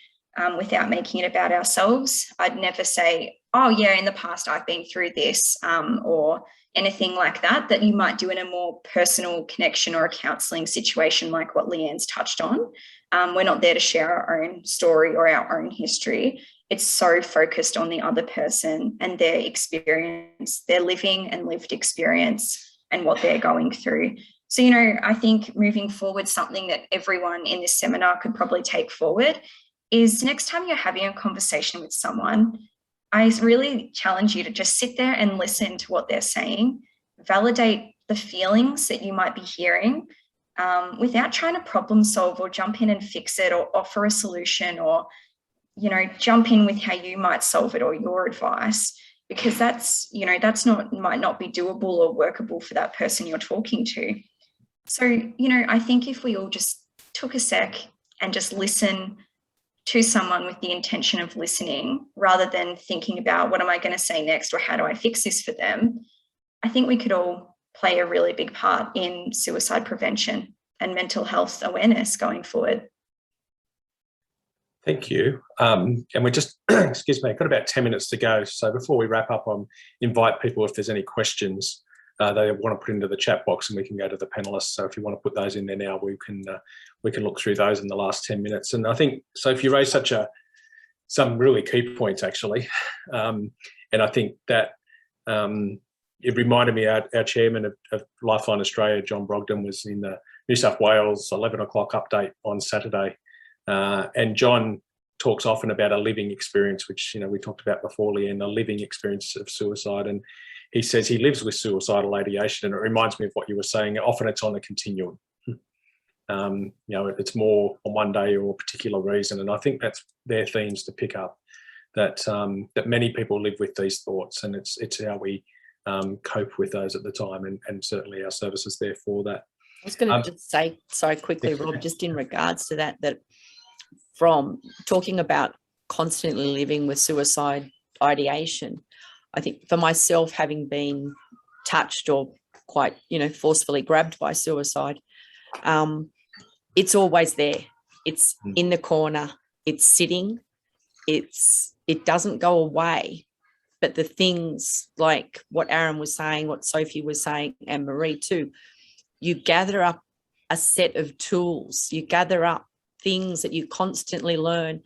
without making it about ourselves. I'd never say, oh yeah, in the past I've been through this or anything like that, that you might do in a more personal connection or a counselling situation like what Leanne's touched on. We're not there to share our own story or our own history. It's so focused on the other person and their experience, their living and lived experience and what they're going through. So, you know, I think moving forward, something that everyone in this seminar could probably take forward is next time you're having a conversation with someone, I really challenge you to just sit there and listen to what they're saying, validate the feelings that you might be hearing without trying to problem solve or jump in and fix it or offer a solution or, you know, jump in with how you might solve it or your advice, because that's, you know, might not be doable or workable for that person you're talking to. So, you know, I think if we all just took a sec and just listen to someone with the intention of listening rather than thinking about what am I going to say next or how do I fix this for them, I think we could all play a really big part in suicide prevention and mental health awareness going forward. Thank you. And we're just, excuse me, got about 10 minutes to go. So before we wrap up, I'll invite people if there's any questions they want to put into the chat box and we can go to the panellists. So if you want to put those in there now, we can look through those in the last 10 minutes. And I think, Sophie, you raised some really key points actually. And I think that it reminded me our chairman of Lifeline Australia, John Brogden, was in the New South Wales 11 o'clock update on Saturday. And John talks often about a living experience, which, you know, we talked about before, Leanne, a living experience of suicide. And he says he lives with suicidal ideation. And it reminds me of what you were saying. Often it's on a continuum. You know, it's more on one day or a particular reason. And I think that's their themes to pick up, that that many people live with these thoughts, and it's how we cope with those at the time. And certainly our service is there for that. I was going to just say, sorry, quickly, Rob, just in regards to that from talking about constantly living with suicide ideation, I think for myself, having been touched or quite, you know, forcefully grabbed by suicide, it's always there. It's in the corner. It's sitting. It doesn't go away. But the things like what Aaron was saying, what Sophie was saying, and Marie too, you gather up a set of tools. You gather up things that you constantly learn,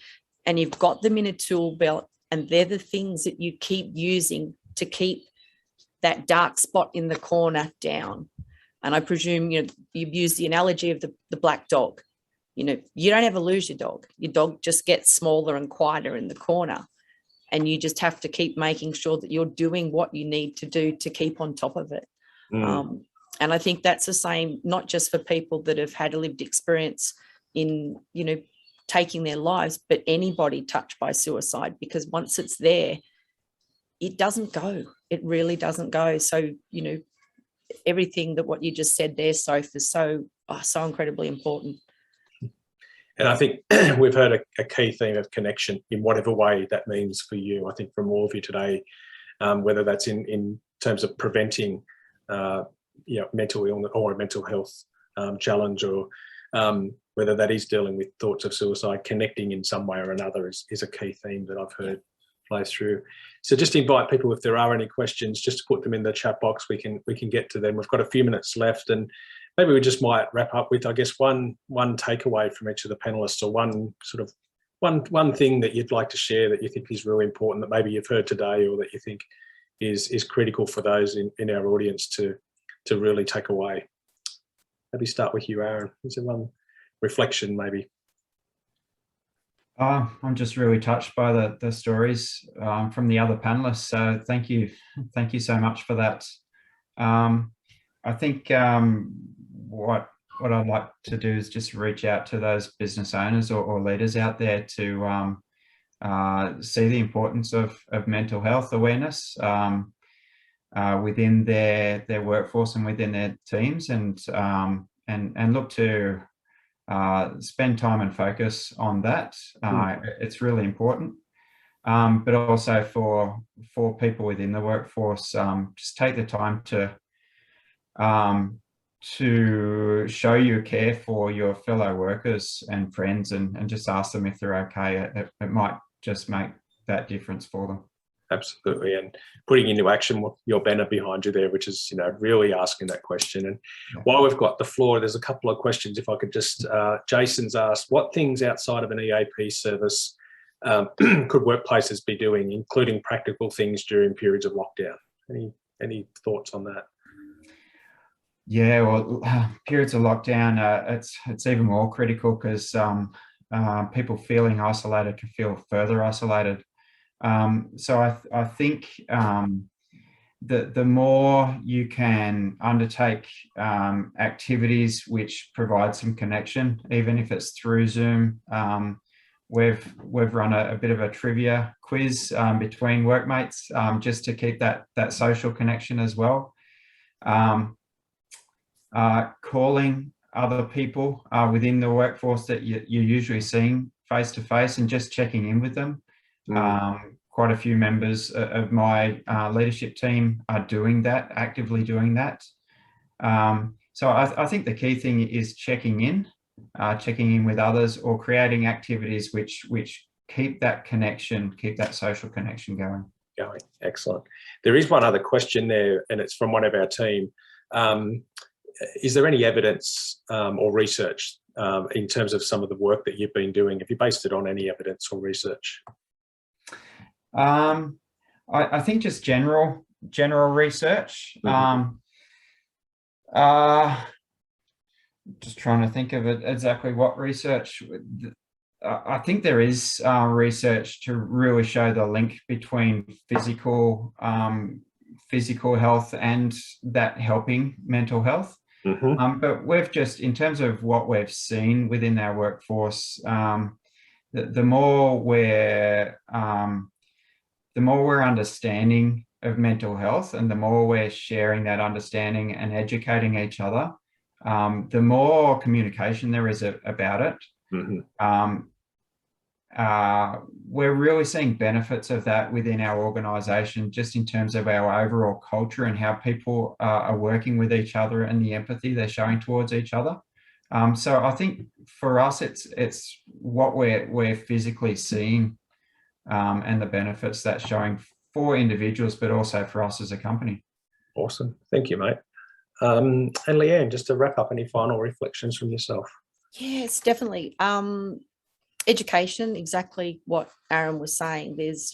and you've got them in a tool belt, and they're the things that you keep using to keep that dark spot in the corner down. And I presume, you know, you've used the analogy of the black dog. You know, you don't ever lose your dog. Your dog just gets smaller and quieter in the corner, and you just have to keep making sure that you're doing what you need to do to keep on top of it. And I think that's the same, not just for people that have had a lived experience in, you know, taking their lives, but anybody touched by suicide, because once it's there, it doesn't go. It really doesn't go. So, you know, everything that what you just said there, Soph, is so incredibly important. And I think we've heard a key theme of connection in whatever way that means for you. I think from all of you today, whether that's in terms of preventing you know, mental illness or a mental health challenge, or whether that is dealing with thoughts of suicide, connecting in some way or another is a key theme that I've heard play through. So just invite people, if there are any questions, just to put them in the chat box. We can get to them. We've got a few minutes left, and maybe we just might wrap up with, I guess, one takeaway from each of the panelists, or one sort of one thing that you'd like to share that you think is really important, that maybe you've heard today, or that you think is critical for those in our audience to really take away. Maybe start with you, Aaron. Is there one reflection maybe? I'm just really touched by the stories from the other panelists. So thank you so much for that. I think what I'd like to do is just reach out to those business owners or leaders out there to see the importance of mental health awareness within their workforce and within their teams, and look to spend time and focus on that. It's really important, but also for people within the workforce, just take the time to show your care for your fellow workers and friends, and just ask them if they're okay. It might just make that difference for them. Absolutely, and putting into action your banner behind you there, which is, really asking that question. And while we've got the floor, there's a couple of questions. If I could just, Jason's asked, what things outside of an EAP service could workplaces be doing, including practical things during periods of lockdown? Any thoughts on that? Yeah, well, periods of lockdown, it's even more critical, because people feeling isolated can feel further isolated. So I think the more you can undertake activities which provide some connection, even if it's through Zoom. We've run a bit of a trivia quiz between workmates, just to keep that social connection as well. Calling other people within the workforce that you're usually seeing face to face, and just checking in with them. Quite a few members of my leadership team are doing that, actively doing that. So I think the key thing is checking in with others, or creating activities which keep that connection, keep that social connection going. Excellent. There is one other question there, and it's from one of our team. Is there any evidence or research in terms of some of the work that you've been doing? Have you based it on any evidence or research? I think just general research. Just trying to think of it exactly what research. I think there is research to really show the link between physical health and that helping mental health. But we've just, in terms of what we've seen within our workforce, the more we're understanding of mental health, and the more we're sharing that understanding and educating each other, the more communication there is about it. We're really seeing benefits of that within our organisation, just in terms of our overall culture and how people are working with each other, and the empathy they're showing towards each other. So I think for us, it's what we're physically seeing, and the benefits that's showing for individuals, but also for us as a company. Awesome. Thank you, mate. And Leanne, just to wrap up, any final reflections from yourself? Yes, definitely. Education, exactly what Aaron was saying. There's,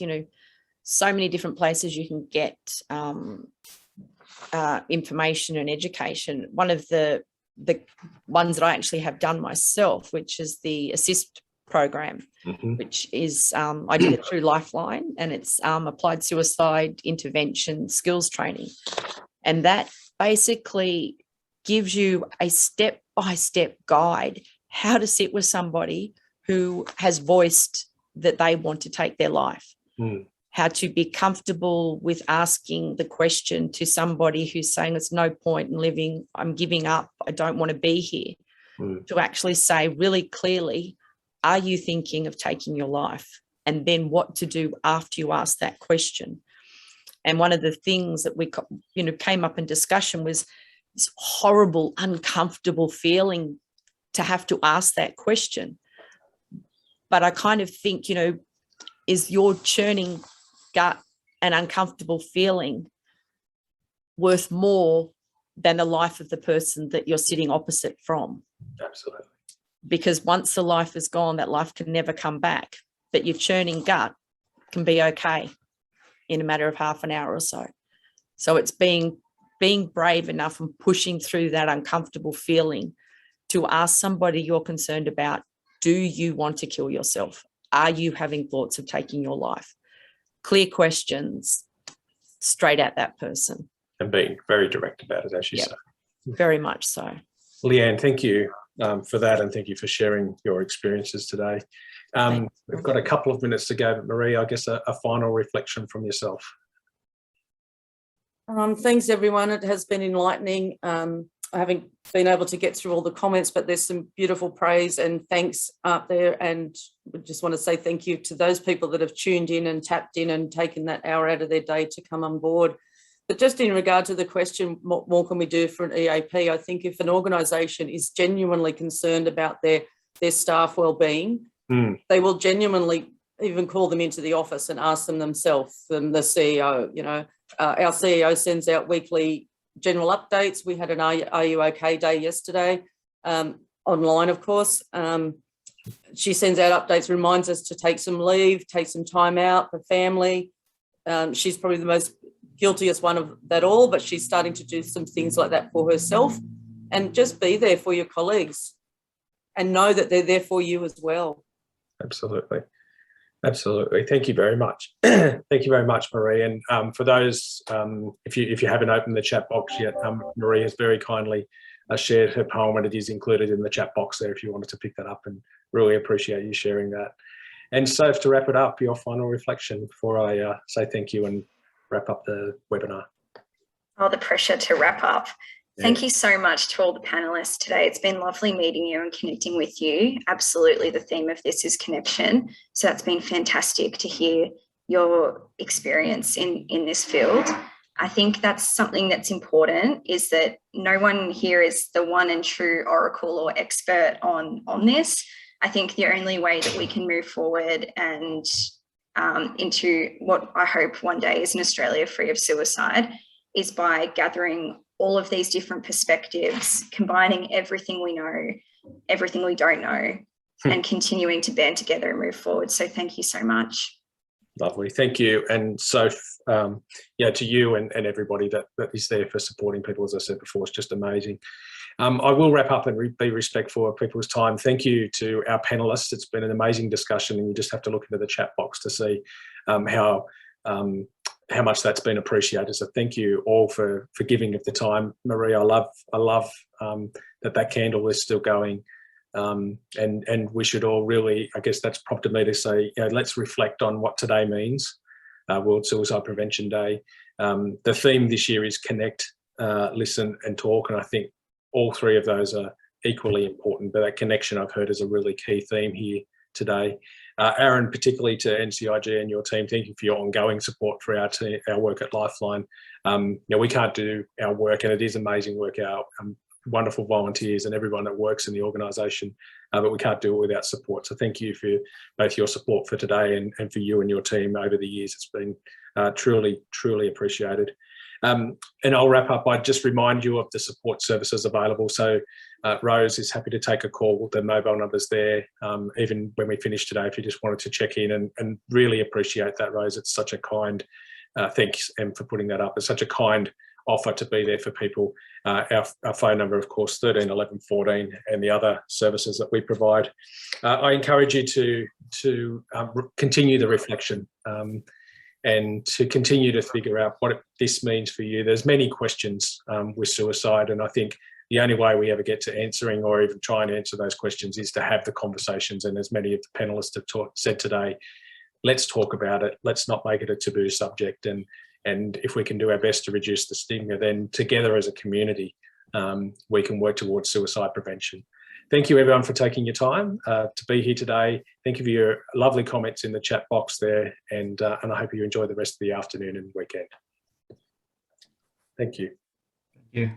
so many different places you can get information and education. One of the ones that I actually have done myself, which is the ASSIST program, which is, I did it through Lifeline, and it's applied suicide intervention skills training. And that basically gives you a step-by-step guide how to sit with somebody who has voiced that they want to take their life, how to be comfortable with asking the question to somebody who's saying it's no point in living, I'm giving up, I don't want to be here, to actually say really clearly, are you thinking of taking your life? And then what to do after you ask that question. And one of the things that we came up in discussion was this horrible, uncomfortable feeling to have to ask that question. But I kind of think, is you're churning gut and uncomfortable feeling worth more than the life of the person that you're sitting opposite from? Absolutely. Because once the life is gone, that life can never come back. But your churning gut can be okay in a matter of half an hour or so. So it's being brave enough and pushing through that uncomfortable feeling to ask somebody you're concerned about, do you want to kill yourself? Are you having thoughts of taking your life? Clear questions straight at that person. And being very direct about it, as you Yep. say. Very much so. Leanne, thank you for that, and thank you for sharing your experiences today. We've got a couple of minutes to go, but Marie, I guess a final reflection from yourself. Thanks, everyone. It has been enlightening. I haven't been able to get through all the comments, but there's some beautiful praise and thanks out there. And we just want to say thank you to those people that have tuned in and tapped in and taken that hour out of their day to come on board. But just in regard to the question, what more can we do for an EAP? I think if an organisation is genuinely concerned about their staff wellbeing, they will genuinely even call them into the office and ask them themselves, and the CEO, you know. Our CEO sends out weekly general updates. We had an Are You OK day yesterday, online, of course. She sends out updates, reminds us to take some leave, take some time out for family. She's probably the most guiltiest one of that all, but she's starting to do some things like that for herself. And just be there for your colleagues and know that they're there for you as well. Absolutely. Absolutely. Thank you very much. Thank you very much, Marie. And for those, if you haven't opened the chat box yet, Marie has very kindly shared her poem, and it is included in the chat box there if you wanted to pick that up, and really appreciate you sharing that. And Soph, to wrap it up, your final reflection before I say thank you and wrap up the webinar. Oh, the pressure to wrap up. Yeah. Thank you so much to all the panelists today. It's been lovely meeting you and connecting with you. Absolutely, the theme of this is connection. So that's been fantastic to hear your experience in this field. I think that's something that's important, is that no one here is the one and true oracle or expert on this. I think the only way that we can move forward and into what I hope one day is an Australia free of suicide is by gathering all of these different perspectives, combining everything we know, everything we don't know, and continuing to band together and move forward. So thank you so much. Lovely. Thank you. And so, yeah, to you and everybody that is there for supporting people, as I said before, it's just amazing. I will wrap up and be respectful of people's time. Thank you to our panelists. It's been an amazing discussion, and you just have to look into the chat box to see how much that's been appreciated. So thank you all for giving of the time. Marie, I love that candle is still going. And we should all really, I guess that's prompted me to say, you know, let's reflect on what today means, World Suicide Prevention Day. The theme this year is connect, listen and talk. And I think all three of those are equally important, but that connection I've heard is a really key theme here today. Aaron, particularly to NCIG and your team, thank you for your ongoing support for our team, our work at Lifeline. You know, we can't do our work, and it is amazing work, our wonderful volunteers and everyone that works in the organisation, but we can't do it without support. So thank you for both your support for today and for you and your team over the years. It's been truly, truly appreciated. And I'll wrap up by just remind you of the support services available. So Rose is happy to take a call. The mobile number's there. Even when we finish today, if you just wanted to check in, and really appreciate that, Rose. It's such a kind, thanks, Em, for putting that up. It's such a kind offer to be there for people. Our phone number, of course, 13 11 14, and the other services that we provide. I encourage you to continue the reflection and to continue to figure out what this means for you. There's many questions with suicide, and I think the only way we ever get to answering or even try and answer those questions is to have the conversations. And as many of the panelists have said today, let's talk about it. Let's not make it a taboo subject. And if we can do our best to reduce the stigma, then together as a community, we can work towards suicide prevention. Thank you, everyone, for taking your time to be here today. Thank you for your lovely comments in the chat box there, and I hope you enjoy the rest of the afternoon and weekend. Thank you. Thank you.